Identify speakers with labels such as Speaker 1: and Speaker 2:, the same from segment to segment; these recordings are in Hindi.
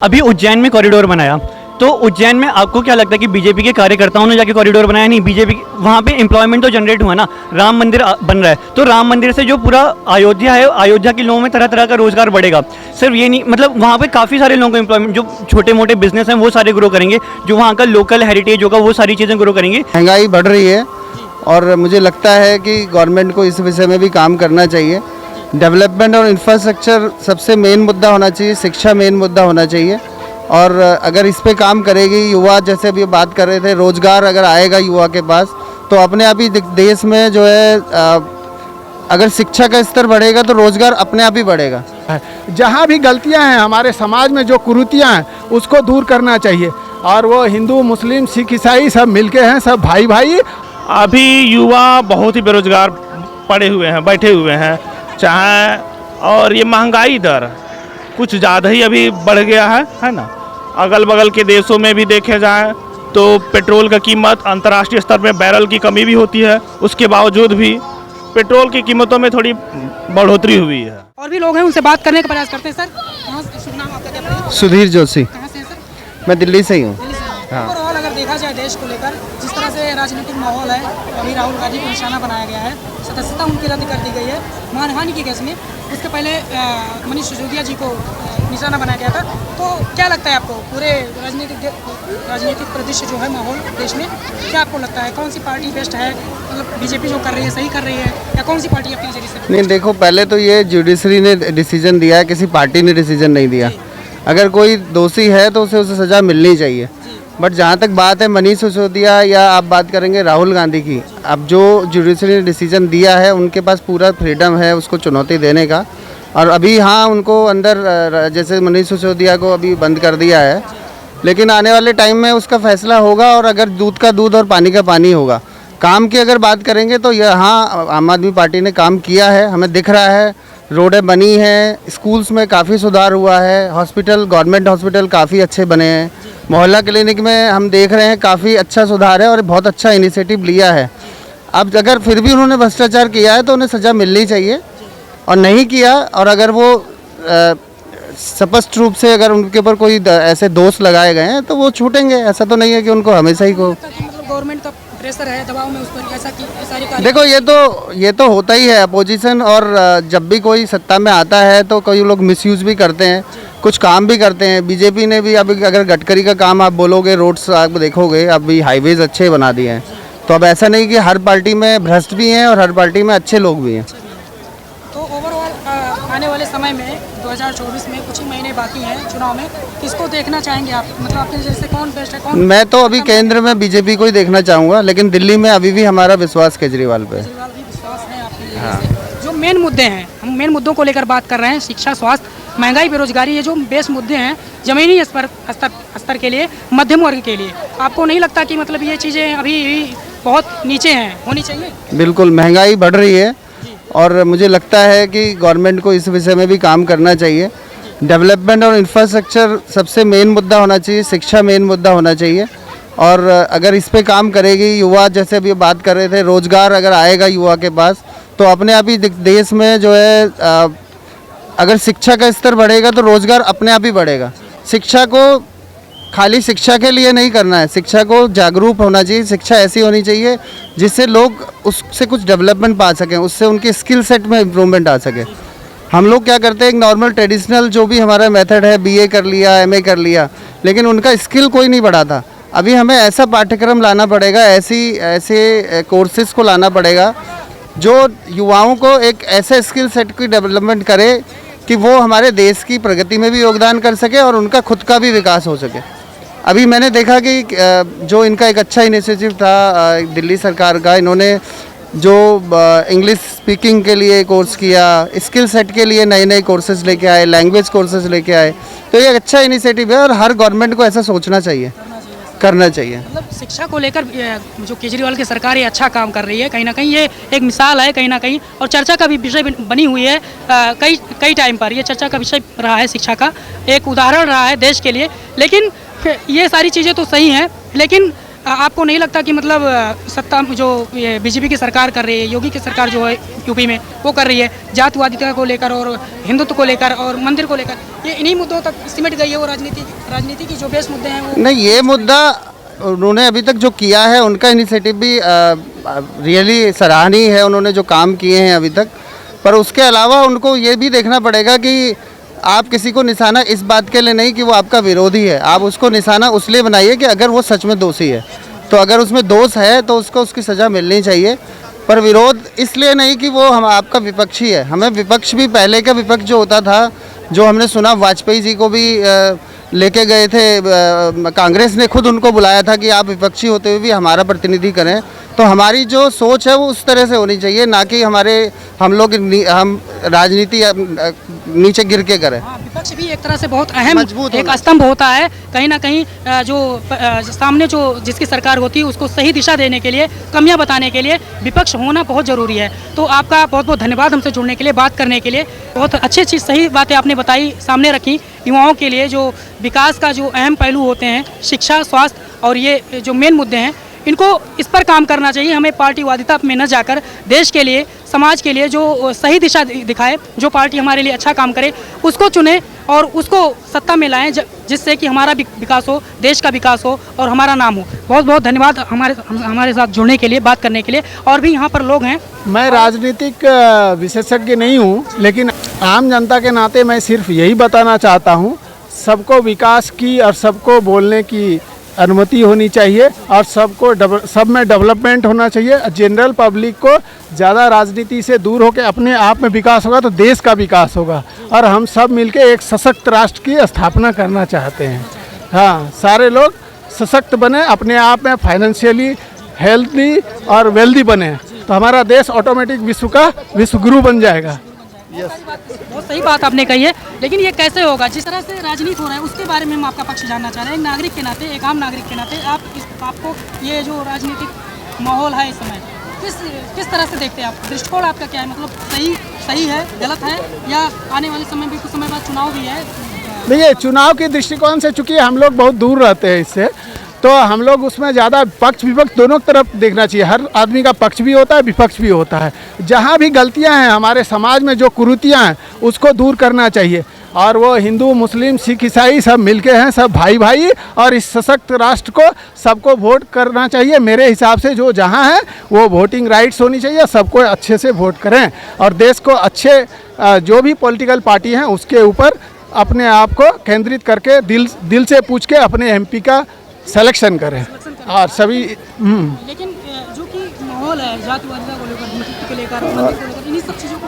Speaker 1: अभी उज्जैन में कॉरिडोर बनाया, तो उज्जैन में आपको क्या लगता है कि बीजेपी के कार्यकर्ताओं ने जाके कॉरिडोर बनाया? नहीं, बीजेपी वहाँ पे एम्प्लॉयमेंट तो जनरेट हुआ ना। राम मंदिर बन रहा है, तो राम मंदिर से जो पूरा अयोध्या है, अयोध्या के लोगों में तरह तरह का रोजगार बढ़ेगा। सिर्फ ये नहीं, मतलब वहाँ पे काफ़ी सारे लोगों को एम्प्लॉयमेंट, जो छोटे मोटे बिजनेस हैं वो सारे ग्रो करेंगे, जो वहाँ का लोकल हेरिटेज होगा वो सारी चीज़ें ग्रो करेंगे।
Speaker 2: महंगाई बढ़ रही है और मुझे लगता है कि गवर्नमेंट को इस विषय में भी काम करना चाहिए। डेवलपमेंट और इंफ्रास्ट्रक्चर सबसे मेन मुद्दा होना चाहिए, शिक्षा मेन मुद्दा होना चाहिए। और अगर इस पे काम करेगी युवा, जैसे अभी बात कर रहे थे, रोज़गार अगर आएगा युवा के पास तो अपने आप ही देश में जो है अगर शिक्षा का स्तर बढ़ेगा तो रोज़गार अपने आप ही बढ़ेगा।
Speaker 3: जहाँ भी गलतियाँ हैं हमारे समाज में, जो कुरीतियाँ हैं उसको दूर करना चाहिए। और वो हिंदू, मुस्लिम, सिख, ईसाई सब मिलके हैं, सब भाई भाई।
Speaker 4: अभी युवा बहुत ही बेरोजगार पड़े हुए हैं, बैठे हुए हैं, चाहे और ये महंगाई दर कुछ ज़्यादा ही अभी बढ़ गया है ना। अगल बगल के देशों में भी देखे जाए तो पेट्रोल का कीमत अंतर्राष्ट्रीय स्तर में बैरल की कमी भी होती है, उसके बावजूद भी पेट्रोल की कीमतों में थोड़ी बढ़ोतरी हुई है।
Speaker 5: और भी लोग हैं, उनसे बात करने का प्रयास करते हैं। सर, कहाँ से, शुभ नाम आपका क्या है?
Speaker 2: सुधीर जोशी।
Speaker 5: कहाँ से हैं सर?
Speaker 2: मैं दिल्ली से ही हूँ।
Speaker 5: दिल्ली से हैं।
Speaker 2: हाँ।
Speaker 5: ओवरऑल अगर देखा जाए देश को लेकर जिस तरह से राजनीतिक माहौल है, अभी राहुल गांधी को निशाना बनाया गया है, सदस्यता उनकी रद्द कर दी गई है मानहानि के केस में। उसके पहले मनीष सिसोदिया जी को निशाना बनाया गया था। तो क्या लगता है आपको, पूरे राजनीतिक परिदृश्य जो है माहौल देश में, क्या आपको लगता है कौन सी पार्टी बेस्ट है? मतलब बीजेपी जो कर रही है सही कर रही है, या कौन सी पार्टी अपने नजरिए से?
Speaker 2: नहीं, देखो, पहले तो ये जुडिशरी ने डिसीजन दिया है, किसी पार्टी ने डिसीजन नहीं दिया। अगर कोई दोषी है तो उसे सज़ा मिलनी चाहिए। बट जहाँ तक बात है मनीष सिसोदिया या आप बात करेंगे राहुल गांधी की, अब जो जुडिशरी ने डिसीजन दिया है उनके पास पूरा फ्रीडम है उसको चुनौती देने का। और अभी हाँ, उनको अंदर, जैसे मनीष सिसोदिया को अभी बंद कर दिया है, लेकिन आने वाले टाइम में उसका फैसला होगा और अगर दूध का दूध और पानी का पानी होगा। काम की अगर बात करेंगे तो यह हाँ, आम आदमी पार्टी ने काम किया है, हमें दिख रहा है। रोडें बनी हैं, स्कूल्स में काफ़ी सुधार हुआ है, हॉस्पिटल, गवर्नमेंट हॉस्पिटल काफ़ी अच्छे बने हैं, मोहल्ला क्लिनिक में हम देख रहे हैं काफ़ी अच्छा सुधार है और बहुत अच्छा इनिशिएटिव लिया है। अब अगर फिर भी उन्होंने भ्रष्टाचार किया है तो उन्हें सज़ा मिलनी चाहिए, और नहीं किया और अगर वो स्पष्ट रूप से अगर उनके ऊपर कोई ऐसे दोष लगाए गए हैं तो वो छूटेंगे। ऐसा तो नहीं है कि उनको हमेशा ही को,
Speaker 5: मतलब गवर्नमेंट का प्रेशर है, दबाव में उस पर ऐसा की सारी कार्य।
Speaker 2: देखो ये तो होता ही है अपोजिशन, और जब भी कोई सत्ता में आता है तो कई लोग मिसयूज़ भी करते हैं, कुछ काम भी करते हैं। बीजेपी ने भी अभी अगर गडकरी का काम आप बोलोगे, रोड्स आप देखोगे, अभी हाईवेज अच्छे बना दिए हैं। तो अब ऐसा नहीं कि हर पार्टी में भ्रष्ट भी हैं और हर पार्टी में अच्छे लोग भी हैं।
Speaker 5: तो ओवरऑल आने वाले समय में 2024 में कुछ ही महीने बाकी हैं चुनाव में, किसको देखना चाहेंगे आप? मतलब आपके नज़र से कौन बेस्ट है, कौन?
Speaker 2: मैं तो अभी केंद्र में बीजेपी को ही देखना चाहूँगा, लेकिन दिल्ली में अभी भी हमारा विश्वास केजरीवाल पे है।
Speaker 5: केजरीवाल भी विश्वास है आपके नज़र से? जो मेन मुद्दे हैं, हम मेन मुद्दों को लेकर बात कर रहे हैं, शिक्षा, स्वास्थ्य, महंगाई, बेरोजगारी, ये जो बेस मुद्दे हैं जमीनी स्तर के लिए, मध्यम वर्ग के लिए, आपको नहीं लगता कि मतलब ये चीज़ें अभी बहुत नीचे हैं, होनी चाहिए?
Speaker 2: बिल्कुल, महंगाई बढ़ रही है और मुझे लगता है कि गवर्नमेंट को इस विषय में भी काम करना चाहिए। डेवलपमेंट और इंफ्रास्ट्रक्चर सबसे मेन मुद्दा होना चाहिए, शिक्षा मेन मुद्दा होना चाहिए। और अगर इस पे काम करेगी युवा, जैसे अभी बात कर रहे थे, रोज़गार अगर आएगा युवा के पास तो अपने आप ही देश में जो है अगर शिक्षा का स्तर बढ़ेगा तो रोज़गार अपने आप ही बढ़ेगा। शिक्षा को खाली शिक्षा के लिए नहीं करना है, शिक्षा को जागरूक होना चाहिए। शिक्षा ऐसी होनी चाहिए जिससे लोग उससे कुछ डेवलपमेंट पा सकें, उससे उनके स्किल सेट में इम्प्रूवमेंट आ सके। हम लोग क्या करते हैं, एक नॉर्मल ट्रेडिशनल जो भी हमारा मेथड है, बीए कर लिया, एमए कर लिया, लेकिन उनका स्किल कोई नहीं बढ़ाता। अभी हमें ऐसा पाठ्यक्रम लाना पड़ेगा, ऐसे कोर्सेज को लाना पड़ेगा जो युवाओं को एक ऐसे स्किल सेट की डेवलपमेंट करे कि वो हमारे देश की प्रगति में भी योगदान कर सके और उनका खुद का भी विकास हो सके। अभी मैंने देखा कि जो इनका एक अच्छा इनिशिएटिव था दिल्ली सरकार का, इन्होंने जो इंग्लिश स्पीकिंग के लिए कोर्स किया, स्किल सेट के लिए नए नए कोर्सेज लेके आए, लैंग्वेज कोर्सेज लेके आए, तो ये अच्छा इनिशिएटिव है और हर गवर्नमेंट को ऐसा सोचना चाहिए, करना चाहिए।
Speaker 5: मतलब शिक्षा को लेकर जो केजरीवाल की सरकार ये अच्छा काम कर रही है, कहीं ना कहीं ये एक मिसाल है, कहीं ना कहीं, और चर्चा का भी विषय बनी हुई है। कई टाइम पर ये चर्चा का विषय रहा है, शिक्षा का एक उदाहरण रहा है देश के लिए। लेकिन ये सारी चीज़ें तो सही हैं, लेकिन आपको नहीं लगता कि मतलब सत्ता जो ये बीजेपी की सरकार कर रही है, योगी की सरकार जो है यूपी में वो कर रही है जातिवादिता को लेकर और हिंदुत्व को लेकर और मंदिर को लेकर, ये इन्हीं मुद्दों तक सिमट गई है वो राजनीति की जो बेस मुद्दे हैं वो?
Speaker 2: नहीं, ये मुद्दा उन्होंने अभी तक जो किया है उनका इनिशिएटिव भी रियली सराहनीय है, उन्होंने जो काम किए हैं अभी तक। पर उसके अलावा उनको ये भी देखना पड़ेगा कि आप किसी को निशाना इस बात के लिए नहीं कि वो आपका विरोधी है, आप उसको निशाना उसलिए बनाइए कि अगर वो सच में दोषी है, तो अगर उसमें दोष है तो उसको उसकी सज़ा मिलनी चाहिए। पर विरोध इसलिए नहीं कि वो हम आपका विपक्षी है। हमें विपक्ष भी, पहले का विपक्ष जो होता था, जो हमने सुना वाजपेयी जी को भी लेके गए थे, कांग्रेस ने खुद उनको बुलाया था कि आप विपक्षी होते हुए भी हमारा प्रतिनिधि करें। तो हमारी जो सोच है वो उस तरह से होनी चाहिए, ना कि हम राजनीति नीचे गिर के करें।
Speaker 5: हाँ, विपक्ष भी एक तरह से बहुत अहम
Speaker 2: मजबूत
Speaker 5: एक
Speaker 2: होना
Speaker 5: स्तंभ होता है कहीं ना कहीं, जो सामने जो जिसकी सरकार होती है उसको सही दिशा देने के लिए, कमियां बताने के लिए विपक्ष होना बहुत ज़रूरी है। तो आपका बहुत बहुत धन्यवाद हमसे जुड़ने के लिए, बात करने के लिए। बहुत अच्छी अच्छी सही बातें आपने बताई, सामने रखी। युवाओं के लिए जो विकास का जो अहम पहलू होते हैं, शिक्षा, स्वास्थ्य और ये जो मेन मुद्दे हैं, इनको इस पर काम करना चाहिए। हमें पार्टीवादिता में न जाकर देश के लिए, समाज के लिए जो सही दिशा दिखाए, जो पार्टी हमारे लिए अच्छा काम करे उसको चुने और उसको सत्ता में लाएं, जिससे कि हमारा विकास हो, देश का विकास हो और हमारा नाम हो। बहुत बहुत धन्यवाद हमारे साथ जुड़ने के लिए, बात करने के लिए। और भी यहाँ पर लोग हैं।
Speaker 3: मैं राजनीतिक विशेषज्ञ नहीं हूँ, लेकिन आम जनता के नाते मैं सिर्फ यही बताना चाहता हूँ, सबको विकास की और सबको बोलने की अनुमति होनी चाहिए और सब में डेवलपमेंट होना चाहिए। जनरल पब्लिक को ज़्यादा राजनीति से दूर होकर अपने आप में विकास होगा तो देश का विकास होगा। और हम सब मिलके एक सशक्त राष्ट्र की स्थापना करना चाहते हैं। हाँ, सारे लोग सशक्त बने, अपने आप में फाइनेंशियली हेल्दी और वेल्दी बने, तो हमारा देश ऑटोमेटिक विश्वगुरु बन जाएगा।
Speaker 5: बहुत सही बात आपने कही है, लेकिन ये कैसे होगा? जिस तरह से राजनीति हो रहा है उसके बारे में हम आपका पक्ष जानना चाह रहे हैं। एक नागरिक के नाते, एक आम नागरिक के नाते आपको ये जो राजनीतिक माहौल है इस समय किस तरह से देखते हैं आप? दृष्टिकोण आपका क्या है? मतलब सही है, गलत है, या आने वाले समय में कुछ समय बाद चुनाव भी है?
Speaker 3: देखिए, चुनाव के दृष्टिकोण से चूंकि हम लोग बहुत दूर रहते हैं इससे, तो हम लोग उसमें ज़्यादा पक्ष विपक्ष दोनों तरफ देखना चाहिए। हर आदमी का पक्ष भी होता है, विपक्ष भी होता है। जहाँ भी गलतियाँ हैं हमारे समाज में, जो कुरीतियाँ हैं उसको दूर करना चाहिए। और वो हिंदू, मुस्लिम, सिख, ईसाई सब मिलके हैं, सब भाई भाई, और इस सशक्त राष्ट्र को सबको वोट करना चाहिए। मेरे हिसाब से जो जहाँ है वो वोटिंग राइट्स होनी चाहिए, सबको अच्छे से वोट करें और देश को अच्छे जो भी पॉलिटिकल पार्टी हैं उसके ऊपर अपने आप को केंद्रित करके दिल से पूछ के अपने MP का सिलेक्शन करें। और सभी
Speaker 5: लेकिन जो कि माहौल है जातिवादिता को लेकर, हिंदुत्व को लेकर, मंदिर को लेकर, इन्हीं सब चीज़ों को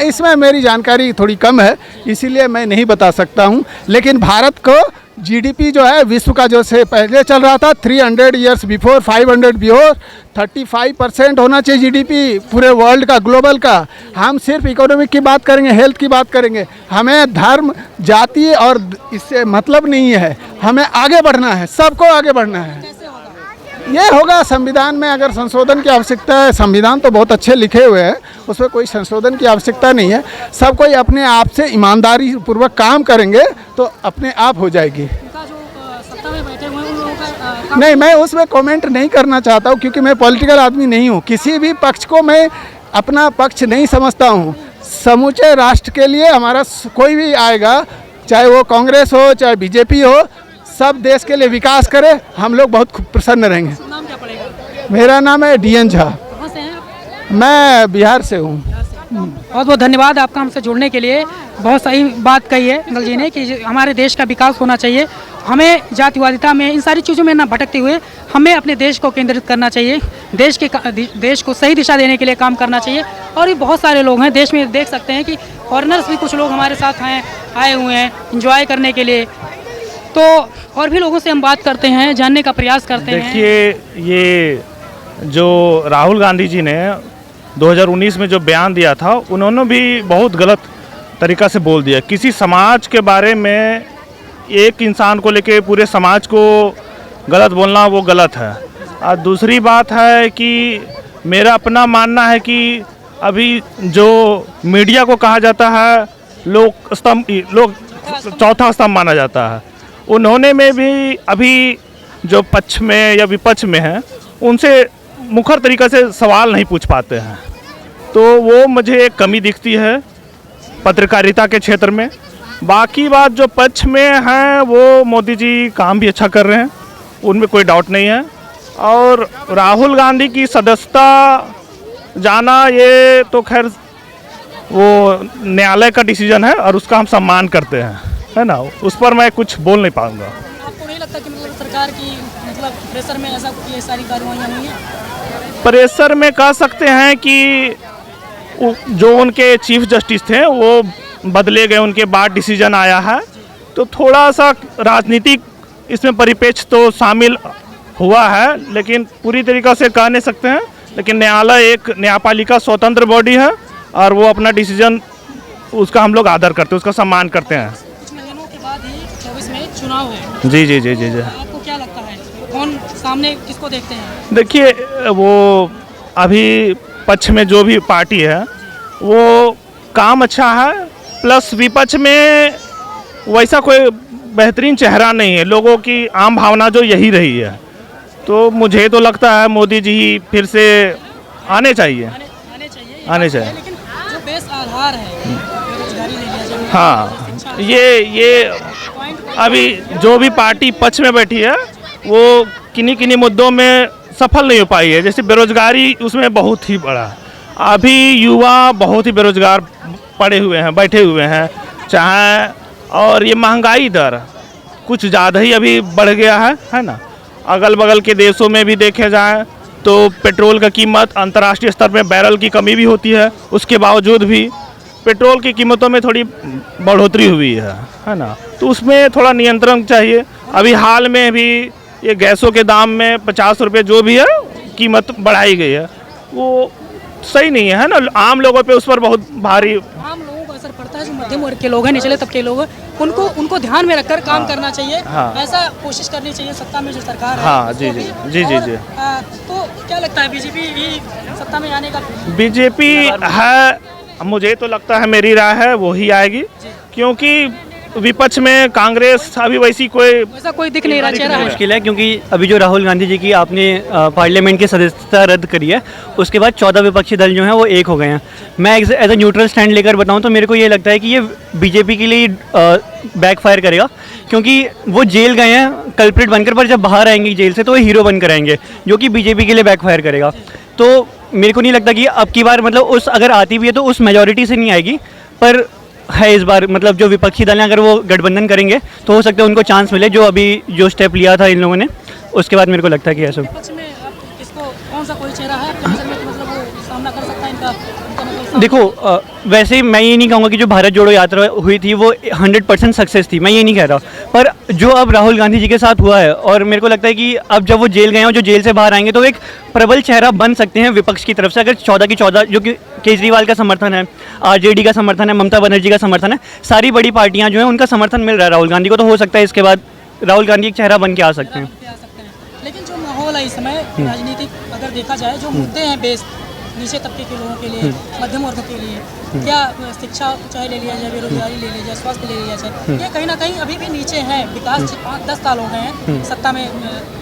Speaker 3: इसमें मेरी जानकारी थोड़ी कम है, इसीलिए मैं नहीं बता सकता हूं। लेकिन भारत को GDP जो है विश्व का जो से पहले चल रहा था 300 ईयर्स बिफोर, 500 बिफोर, 35% होना चाहिए GDP पूरे वर्ल्ड का, ग्लोबल का। हम सिर्फ इकोनॉमिक की बात करेंगे, हेल्थ की बात करेंगे, हमें धर्म, जाति और इससे मतलब नहीं है। हमें आगे बढ़ना है, सबको आगे बढ़ना है। ये होगा संविधान में अगर संशोधन की आवश्यकता है। संविधान तो बहुत अच्छे लिखे हुए हैं, उसमें कोई संशोधन की आवश्यकता नहीं है। सब कोई अपने आप से ईमानदारी पूर्वक काम करेंगे तो अपने आप हो जाएगी।
Speaker 5: सत्ता में बैठे हुए उन लोगों का
Speaker 3: नहीं, मैं उसमें कमेंट नहीं करना चाहता हूँ, क्योंकि मैं पॉलिटिकल आदमी नहीं हूँ। किसी भी पक्ष को मैं अपना पक्ष नहीं समझता हूँ। समूचे राष्ट्र के लिए हमारा कोई भी आएगा, चाहे वो कांग्रेस हो चाहे BJP हो, सब देश के लिए विकास करे, हम लोग बहुत प्रसन्न रहेंगे।
Speaker 5: नाम क्या पड़ेगा?
Speaker 3: मेरा नाम है DN झा।
Speaker 5: कहाँ से हैं आप?
Speaker 3: मैं बिहार से हूँ।
Speaker 5: बहुत बहुत धन्यवाद आपका हमसे जुड़ने के लिए। बहुत सही बात कही है मंगल जी ने कि हमारे देश का विकास होना चाहिए। हमें जातिवादिता में, इन सारी चीज़ों में ना भटकते हुए हमें अपने देश को केंद्रित करना चाहिए, देश को सही दिशा देने के लिए काम करना चाहिए। और भी बहुत सारे लोग हैं देश में, देख सकते हैं कि फॉरेनर्स भी कुछ लोग हमारे साथ आए हुए हैं एंजॉय करने के लिए। तो और भी लोगों से हम बात करते हैं, जानने का प्रयास करते हैं।
Speaker 4: देखिए, ये जो राहुल गांधी जी ने 2019 में जो बयान दिया था, उन्होंने भी बहुत गलत तरीक़ा से बोल दिया। किसी समाज के बारे में, एक इंसान को लेके पूरे समाज को गलत बोलना वो गलत है। और दूसरी बात है कि मेरा अपना मानना है कि अभी जो मीडिया को कहा जाता है लोग चौथा स्तंभ माना जाता है, उन्होंने में भी अभी जो पक्ष में या विपक्ष में हैं उनसे मुखर तरीक़े से सवाल नहीं पूछ पाते हैं, तो वो मुझे एक कमी दिखती है पत्रकारिता के क्षेत्र में। बाकी बात जो पक्ष में हैं वो मोदी जी काम भी अच्छा कर रहे हैं, उनमें कोई डाउट नहीं है। और राहुल गांधी की सदस्यता जाना ये तो खैर वो न्यायालय का डिसीजन है और उसका हम सम्मान करते हैं, है ना, उस पर मैं कुछ बोल नहीं पाऊँगा।
Speaker 5: आपको नहीं लगता कि मतलब सरकार की मतलब प्रेशर में ऐसा ये सारी कार्रवाइयाँ हुई हैं?
Speaker 4: प्रेशर में कह सकते हैं कि जो उनके चीफ जस्टिस थे वो बदले गए, उनके बाद डिसीजन आया है, तो थोड़ा सा राजनीतिक इसमें परिप्रेक्ष्य तो शामिल हुआ है, लेकिन पूरी तरीक़ा से कह नहीं सकते हैं। लेकिन न्यायालय एक न्यायपालिका स्वतंत्र बॉडी है और वो अपना डिसीजन उसका हम लोग आदर करते हैं, उसका सम्मान करते हैं।
Speaker 5: कुछ महीनों के बाद ही 24 में चुनाव है।
Speaker 4: जी जी जी जी जी।
Speaker 5: आपको क्या लगता है कौन सामने किसको देखते हैं?
Speaker 4: देखिए, वो अभी पक्ष में जो भी पार्टी है वो काम अच्छा है, प्लस विपक्ष में वैसा कोई बेहतरीन चेहरा नहीं है, लोगों की आम भावना जो यही रही है, तो मुझे तो लगता है मोदी जी फिर से आने चाहिए।
Speaker 5: आने चाहिए,
Speaker 4: आने चाहिए।
Speaker 5: लेकिन जो बेस आधार है बेरोजगारी ले लिया जाए,
Speaker 4: हाँ, ये अभी जो भी पार्टी पक्ष में बैठी है वो किन्हीं किन्हीं मुद्दों में सफल नहीं हो पाई है, जैसे बेरोजगारी उसमें बहुत ही बड़ा है। अभी युवा बहुत ही बेरोजगार पड़े हुए हैं, बैठे हुए हैं, चाहे और ये महंगाई दर कुछ ज़्यादा ही अभी बढ़ गया है ना। अगल बगल के देशों में भी देखे जाए तो पेट्रोल का कीमत अंतर्राष्ट्रीय स्तर में बैरल की कमी भी होती है, उसके बावजूद भी पेट्रोल की कीमतों में थोड़ी बढ़ोतरी हुई है ना, तो उसमें थोड़ा नियंत्रण चाहिए। अभी हाल में भी ये गैसों के दाम में 50 रुपये जो भी है कीमत बढ़ाई गई है, वो सही नहीं है ना, आम लोगों पे उस पर बहुत भारी
Speaker 5: आम लोगों को असर पड़ता है। जो मध्यम वर्ग के लोग हैं, निचले तबके के लोग हैं, उनको ध्यान में रखकर काम करना चाहिए।
Speaker 4: हाँ।
Speaker 5: ऐसा कोशिश करनी चाहिए सत्ता में जो सरकार है।
Speaker 4: हाँ,
Speaker 5: उसको
Speaker 4: जी,
Speaker 5: भी।
Speaker 4: जी, जी,
Speaker 5: और,
Speaker 4: जी।
Speaker 5: तो क्या लगता है बीजेपी ही सत्ता में आने का?
Speaker 4: बीजेपी है, मुझे तो लगता है, मेरी राय है वो ही आएगी, क्योंकि विपक्ष में कांग्रेस अभी वैसी
Speaker 5: वैसा कोई दिख नहीं रहा चेहरा है।
Speaker 1: मुश्किल है, क्योंकि अभी जो राहुल गांधी जी की आपने पार्लियामेंट की सदस्यता रद्द करी है, उसके बाद 14 विपक्षी दल जो हैं वो एक हो गए हैं। मैं एज ए न्यूट्रल स्टैंड लेकर बताऊं तो मेरे को ये लगता है कि ये बीजेपी के लिए बैकफायर करेगा, क्योंकि वो जेल गए हैं कल्प्रिट बनकर, पर जब बाहर आएंगे जेल से तो वो हीरो बनकर आएंगे, जो कि बीजेपी के लिए बैकफायर करेगा। तो मेरे को नहीं लगता कि अब की बार मतलब उस अगर आती भी है तो उस मेजॉरिटी से नहीं आएगी, पर है इस बार मतलब जो विपक्षी दल हैं अगर वो गठबंधन करेंगे तो हो सकता है उनको चांस मिले, जो अभी जो स्टेप लिया था इन लोगों ने, उसके बाद मेरे को लगता है कि ऐसा।
Speaker 5: विपक्ष में आप किसको, कौन सा कोई चेहरा है आपके नज़र में कि मतलब वो सामना कर सकता है इनका मतलब?
Speaker 1: देखो, वैसे मैं ये नहीं कहूँगा कि जो भारत जोड़ो यात्रा हुई थी वो 100% सक्सेस थी, मैं ये नहीं कह रहा, पर जो अब राहुल गांधी जी के साथ हुआ है, और मेरे को लगता है कि अब जब वो जेल गए हैं और जो जेल से बाहर आएंगे तो एक प्रबल चेहरा बन सकते हैं विपक्ष की तरफ से। अगर 14 की 14 जो कि केजरीवाल का समर्थन है, आरजेडी का समर्थन है, ममता बनर्जी का समर्थन है, सारी बड़ी पार्टियां जो हैं उनका समर्थन मिल रहा है राहुल गांधी को, तो हो सकता है इसके बाद राहुल गांधी एक चेहरा बन के आ सकते हैं।
Speaker 5: आ सकते हैं। लेकिन जो माहौल है इस समय राजनीतिक, अगर देखा जाए जो मुद्दे हैं बेस नीचे तबके के लोगों के लिए, मध्यम वर्ग के लिए, क्या शिक्षा चाहे ले लिया जाए, बेरोजगारी ले लिया जाए, स्वास्थ्य ले लिया जाए, ये कहीं ना कहीं अभी भी नीचे हैं। विकास 5-10 साल हो गए हैं सत्ता में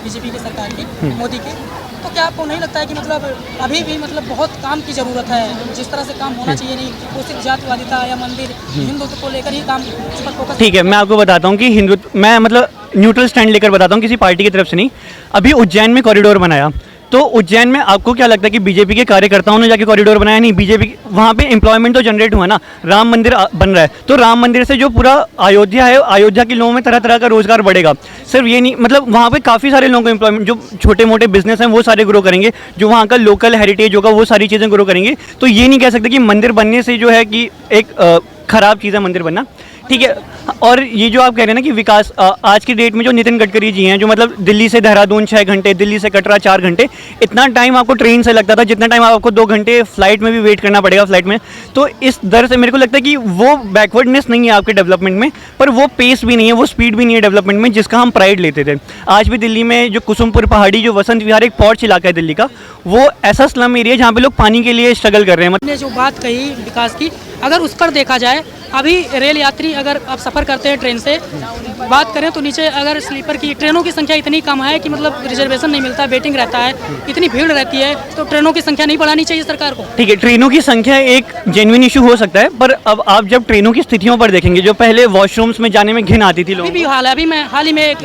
Speaker 5: बीजेपी की सरकार की, मोदी की, तो क्या आपको नहीं लगता है कि मतलब अभी भी मतलब बहुत काम की ज़रूरत है? जिस तरह से काम होना चाहिए, नहीं वो सिर्फ जातिवादिता या मंदिर हिंदुत्व को लेकर ही काम, उस पर फोकस।
Speaker 1: ठीक है, मैं आपको बताता हूँ कि हिंदुत्व, मैं मतलब न्यूट्रल स्टैंड लेकर बताता हूँ, किसी पार्टी की तरफ से नहीं। अभी उज्जैन में कॉरिडोर बनाया, तो उज्जैन में आपको क्या लगता है कि बीजेपी के कार्यकर्ताओं ने जाके कॉरिडोर बनाया? नहीं, बीजेपी वहाँ पे एम्प्लॉयमेंट तो जनरेट हुआ ना, राम मंदिर बन रहा है, तो राम मंदिर से जो पूरा अयोध्या है, अयोध्या के लोगों में तरह तरह का रोजगार बढ़ेगा। सिर्फ ये नहीं, मतलब वहाँ पे काफ़ी सारे लोगों को एम्प्लॉयमेंट, जो छोटे मोटे बिजनेस हैं वो सारे ग्रो करेंगे, जो वहाँ का लोकल हेरिटेज होगा वो सारी चीज़ें ग्रो करेंगे। तो ये नहीं कह सकते कि मंदिर बनने से जो है कि एक ख़राब चीज़ है मंदिर बनना, ठीक है। और ये जो आप कह रहे हैं ना कि विकास, आज की डेट में जो नितिन गडकरी जी हैं, जो मतलब दिल्ली से देहरादून 6 घंटे, दिल्ली से कटरा 4 घंटे, इतना टाइम आपको ट्रेन से लगता था जितना टाइम आपको 2 घंटे फ्लाइट में भी वेट करना पड़ेगा फ्लाइट में। तो इस दर से मेरे को लगता है कि वो बैकवर्डनेस नहीं है आपके डेवलपमेंट में, पर वो पेस भी नहीं है, वो स्पीड भी नहीं है डेवलपमेंट में जिसका हम प्राइड लेते थे। आज भी दिल्ली में जो कुसुमपुर पहाड़ी, जो वसंत विहार एक पॉर्च इलाका है दिल्ली का, वो ऐसा स्लम एरिया है जहाँ पे लोग पानी के लिए स्ट्रगल कर रहे हैं।
Speaker 5: ने जो बात कही विकास की, अगर उस पर देखा जाए, अभी रेल यात्री अगर आप सफ़र करते हैं ट्रेन से, बात करें तो नीचे अगर स्लीपर की ट्रेनों की संख्या इतनी कम है कि मतलब रिजर्वेशन नहीं मिलता, वेटिंग रहता है, इतनी भीड़ रहती है, तो ट्रेनों की संख्या नहीं बढ़ानी चाहिए सरकार को।
Speaker 1: ठीक है, ट्रेनों की संख्या एक जेन्युइन इशू हो सकता है, पर अब आप जब ट्रेनों की स्थितियों पर देखेंगे, जो पहले वॉशरूम्स में जाने में घिन आती थी
Speaker 5: अभी
Speaker 1: लोगों
Speaker 5: भी हाल है, अभी मैं हाल ही में एक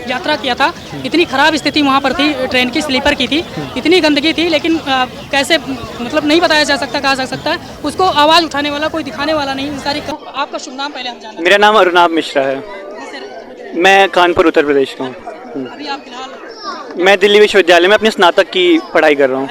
Speaker 5: यात्रा किया था, इतनी ख़राब स्थिति वहाँ पर थी, ट्रेन की स्लीपर की थी, इतनी गंदगी थी, लेकिन कैसे मतलब नहीं बताया जा सकता, कहा जा सकता है, उसको आवाज़ उठाने वाला कोई दिखाने वाला नहीं। सारी आपका शुभ नाम पहले हम जानना।
Speaker 1: मेरा नाम अरुणाभ मिश्रा है, मैं कानपुर उत्तर प्रदेश का हूँ।
Speaker 5: अभी आप फिलहाल
Speaker 1: मैं दिल्ली विश्वविद्यालय में अपने स्नातक की पढ़ाई कर रहा हूँ।